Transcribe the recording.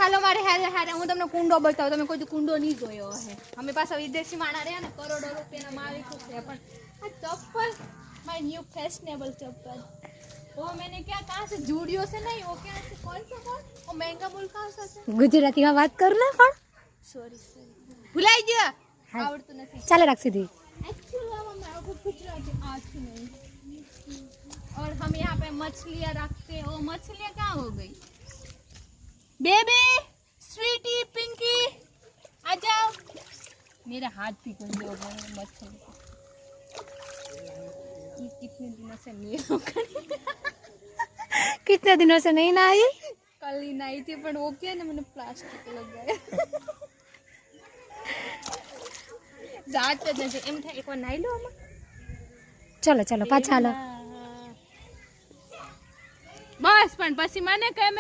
હાલો મારે હારે હારે હું તમને કુંડો બતાવું. તમે કોઈ કુંડો નહીં જોયો હે. અમે પાછા વિદેશી માણા રહ્યા ને કરોડો રૂપિયાના માલિક છે પણ આ ચપ્પલ માય न्यू फैशनेबल चप्पल वो मैंने क्या कहा से जूडियो से नहीं वो क्या से कौन सा वो महंगा बोल कहाँ सा है ગુજરાતીમાં વાત કર ને પણ सॉरी भुलाई गया आवड़તું નથી ચાલે રાખ સીધી एक्चुअली मेरे को गुजराती आती नहीं और हम यहाँ पे मछलियाँ रखते हैं वो मछलियाँ कहाँ हो गई बेबी स्वीटी पिंकी आ जाओ मेरे हाथ भी गंदे हो गए मछली कितने दिनों से कितने दिनों से नहीं नहाई कल ही नहाई थी पर वो क्या ना मैंने प्लास्टिक लग गया जात जैसे एम था एक बार नहाई लो हम चलो चलो पाछा लो बस पण પછી મને